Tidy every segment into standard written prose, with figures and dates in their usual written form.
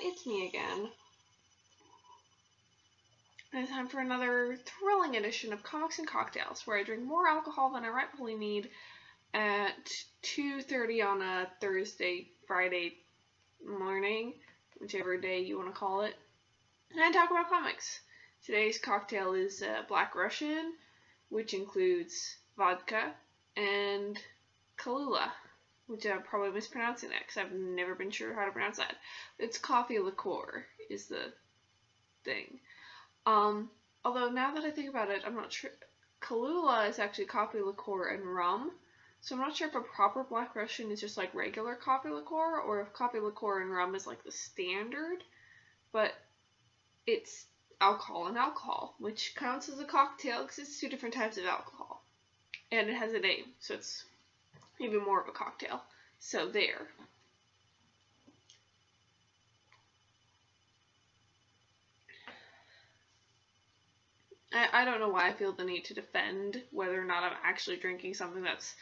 it's me again. And it's time for another thrilling edition of Comics and Cocktails, where I drink more alcohol than I rightfully need at 2:30 on a Thursday, Friday morning, whichever day you want to call it, and I talk about comics. Today's cocktail is Black Russian, which includes vodka and Kahlua, which I'm probably mispronouncing that because I've never been sure how to pronounce that. It's coffee liqueur is the thing. Although now that I think about it, I'm not sure. Kahlua is actually coffee liqueur and rum, so I'm not sure if a proper Black Russian is just like regular coffee liqueur or if coffee liqueur and rum is like the standard, but it's alcohol and alcohol, which counts as a cocktail because it's two different types of alcohol. And it has a name, so it's even more of a cocktail. So there. I don't know why I feel the need to defend whether or not I'm actually drinking something that's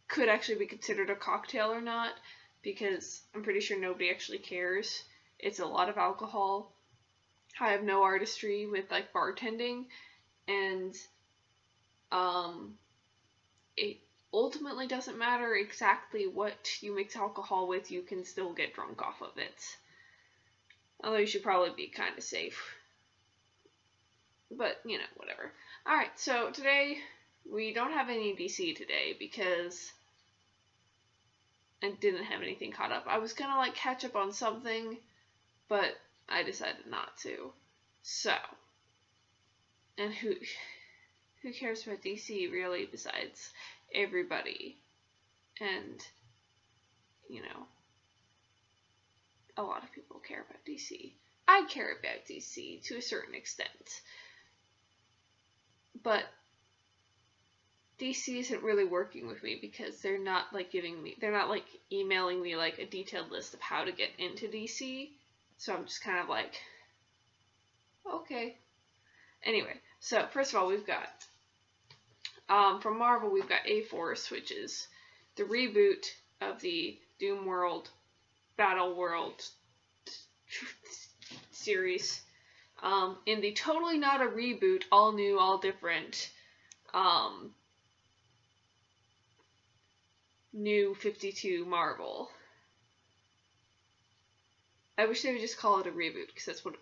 could actually be considered a cocktail or not, because I'm pretty sure nobody actually cares. It's a lot of alcohol. I have no artistry with like bartending, and it ultimately doesn't matter exactly what you mix alcohol with, you can still get drunk off of it. Although you should probably be kind of safe. But, you know, whatever. Alright, so today we don't have any DC today because I didn't have anything caught up. I was gonna like catch up on something, but I decided not to. So, and who cares about DC really besides everybody? And, you know, a lot of people care about DC. I care about DC to a certain extent. But DC isn't really working with me because they're not like emailing me like a detailed list of how to get into DC. So I'm just kind of like, okay. Anyway, so first of all, we've got, from Marvel, we've got A-Force, which is the reboot of the Doom World, Battle World series. In the totally not a reboot, all new, all different, New 52 Marvel. I wish they would just call it a reboot, because that's what it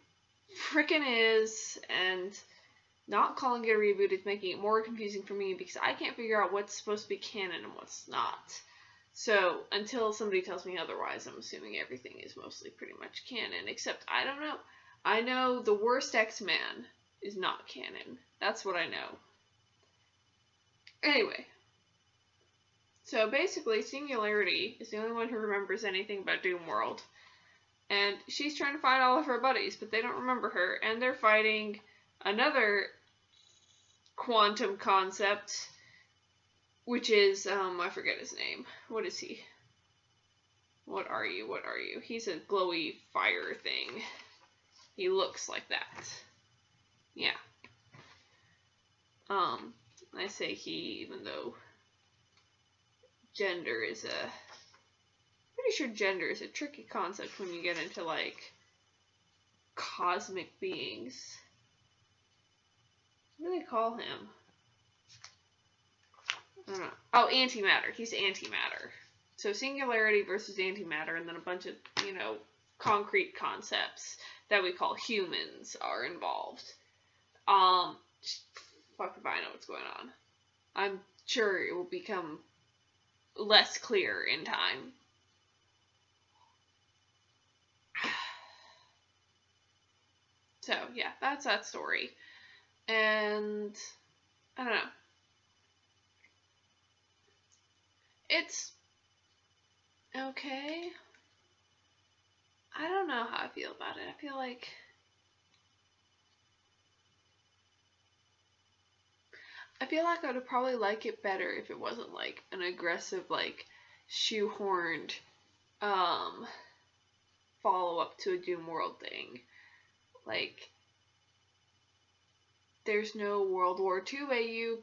frickin' is, and not calling it a reboot is making it more confusing for me, because I can't figure out what's supposed to be canon and what's not. So, until somebody tells me otherwise, I'm assuming everything is mostly pretty much canon, except, I don't know. I know the worst X-Man is not canon. That's what I know. Anyway. So basically, Singularity is the only one who remembers anything about Doom World. And she's trying to find all of her buddies, but they don't remember her. And they're fighting another quantum concept, which is, I forget his name. What is he? What are you? What are you? He's a glowy fire thing. He looks like that. Yeah. I say he, even though gender is pretty sure gender is a tricky concept when you get into, like, cosmic beings. What do they call him? I don't know. Oh, antimatter. He's antimatter. So Singularity versus antimatter, and then a bunch of, you know, concrete concepts that we call humans are involved. Fuck if I know what's going on. I'm sure it will become less clear in time. So, yeah, that's that story. And, I don't know. It's okay. I don't know how I feel about it. I feel like I would probably like it better if it wasn't like an aggressive, like, shoehorned follow-up to a Doom World thing. Like, there's no World War II AU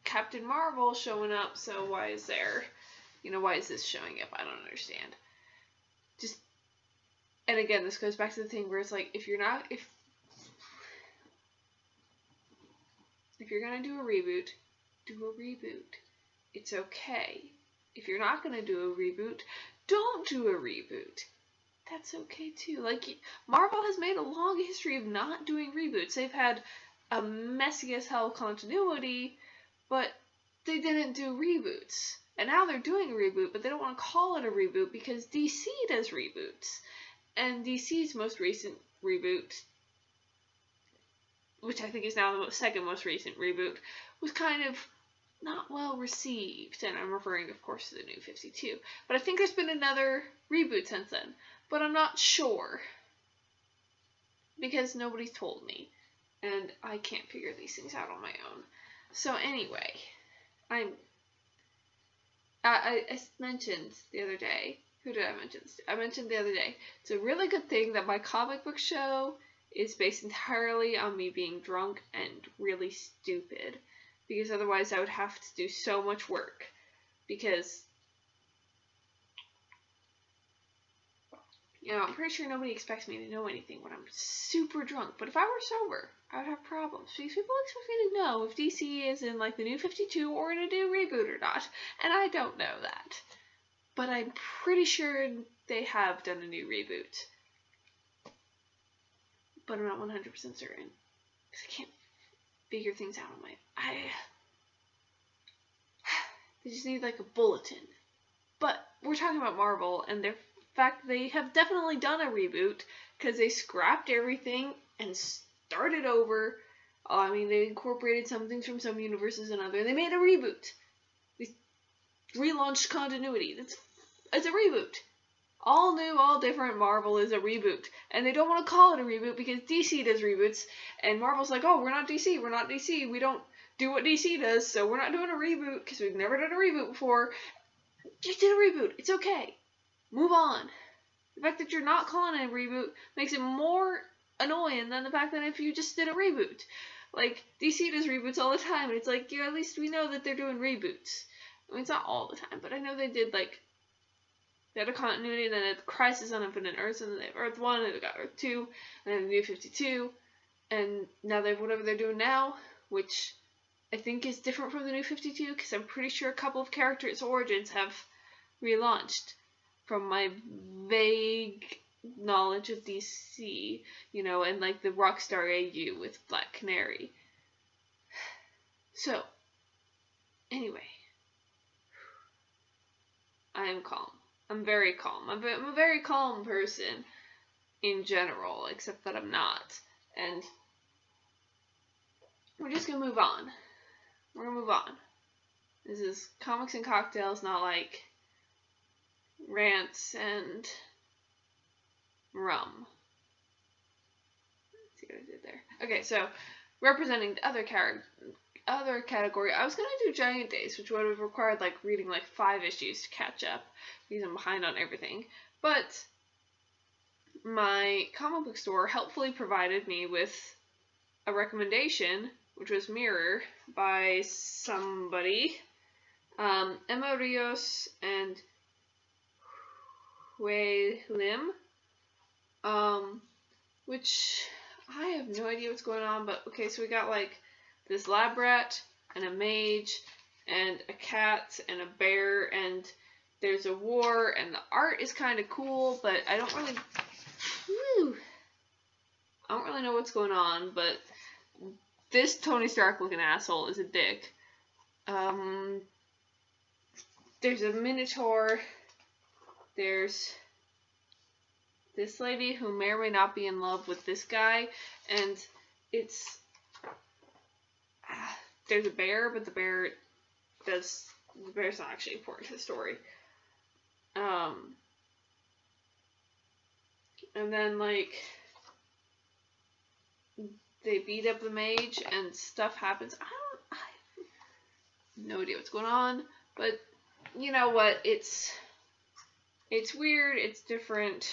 Captain Marvel showing up, so why is there, why is this showing up? I don't understand. And and again, this goes back to the thing where it's like, if you're gonna do a reboot, do a reboot. It's okay. If you're not gonna do a reboot, don't do a reboot. That's okay too. Like, Marvel has made a long history of not doing reboots. They've had a messy as hell continuity, but they didn't do reboots. And now they're doing a reboot, but they don't want to call it a reboot because DC does reboots. And DC's most recent reboot, which I think is now the second most recent reboot, was kind of not well received. And I'm referring, of course, to the New 52. But I think there's been another reboot since then. But I'm not sure. Because nobody's told me. And I can't figure these things out on my own. So anyway, I mentioned the other day. Who did I mention this to? I mentioned the other day. It's a really good thing that my comic book show is based entirely on me being drunk and really stupid. Because otherwise I would have to do so much work. Because, you know, I'm pretty sure nobody expects me to know anything when I'm super drunk. But if I were sober, I would have problems. Because people expect me to know if DC is in, like, the New 52 or in a new reboot or not. And I don't know that. But I'm pretty sure they have done a new reboot. But I'm not 100% certain. Because I can't figure things out on my... They just need, like, a bulletin. But we're talking about Marvel, and in fact, they have definitely done a reboot, because they scrapped everything and started over. I mean, they incorporated some things from some universes and others. They made a reboot. They relaunched continuity. It's a reboot. All new, all different Marvel is a reboot. And they don't want to call it a reboot because DC does reboots. And Marvel's like, oh, we're not DC. We're not DC. We don't do what DC does, so we're not doing a reboot because we've never done a reboot before. Just did a reboot. It's okay. Move on. The fact that you're not calling it a reboot makes it more annoying than the fact that if you just did a reboot. Like, DC does reboots all the time, and it's like, yeah, at least we know that they're doing reboots. I mean, it's not all the time, but I know they did, like, they had a continuity, and then they had Crisis on Infinite Earths, and then they have Earth 1, and they got Earth 2, and then the New 52, and now they have whatever they're doing now, which I think is different from the New 52, because I'm pretty sure a couple of characters' origins have relaunched from my vague knowledge of DC, you know, and like the Rockstar AU with Black Canary. So, anyway, I am calm. I'm very calm. I'm a very calm person in general, except that I'm not. And we're just gonna move on. We're gonna move on. This is Comics and Cocktails, not like rants and rum. Let's see what I did there. Okay, so representing the other category, I was gonna do Giant Days, which would have required like reading like 5 issues to catch up because I'm behind on everything. But my comic book store helpfully provided me with a recommendation, which was Mirror by somebody, Emma Rios and Hui Lim, which I have no idea what's going on, but okay, so we got like this lab rat and a mage and a cat and a bear, and there's a war, and the art is kind of cool, but I don't really know what's going on, but this Tony Stark looking asshole is a dick. There's a Minotaur. There's this lady who may or may not be in love with this guy, and it's there's a bear, but the bear's not actually important to the story. And then like they beat up the mage and stuff happens. I have no idea what's going on, but you know what? It's weird. It's different.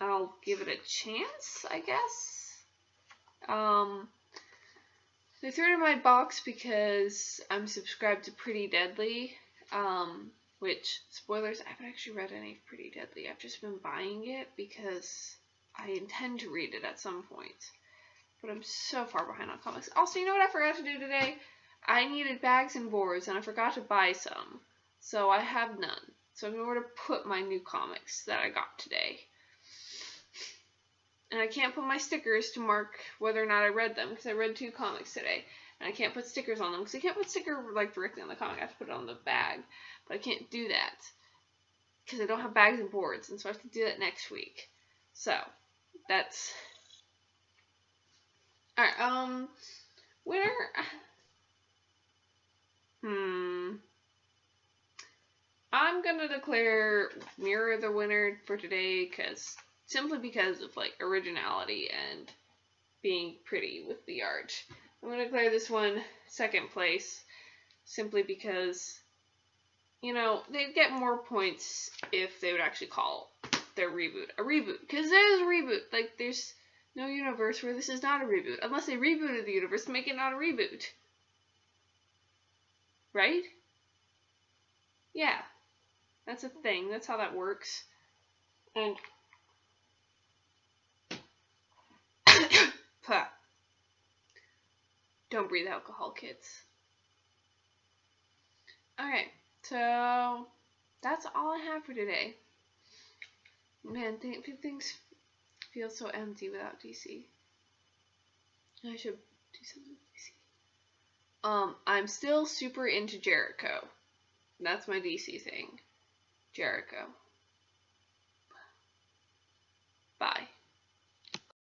I'll give it a chance, I guess. They threw it in my box because I'm subscribed to Pretty Deadly. which, spoilers, I haven't actually read any of Pretty Deadly. I've just been buying it because I intend to read it at some point. But I'm so far behind on comics. Also, you know what I forgot to do today? I needed bags and boards, and I forgot to buy some. So I have none. So I have nowhere to put my new comics that I got today. And I can't put my stickers to mark whether or not I read them, because I read 2 comics today. And I can't put stickers on them, because I can't put sticker like directly on the comic. I have to put it on the bag. But I can't do that, because I don't have bags and boards, and so I have to do that next week. So, that's... Alright, winner... I'm gonna declare Mirror the winner for today, simply because of, like, originality and being pretty with the art. I'm gonna declare this one second place, simply because, you know, they'd get more points if they would actually call their reboot a reboot. Because it is a reboot. Like, there's no universe where this is not a reboot. Unless they rebooted the universe to make it not a reboot. Right? Yeah. That's a thing. That's how that works. And... Don't breathe alcohol, kids. Alright, so that's all I have for today. Man, things feel so empty without DC. I should do something with DC. I'm still super into Jericho. That's my DC thing. Jericho.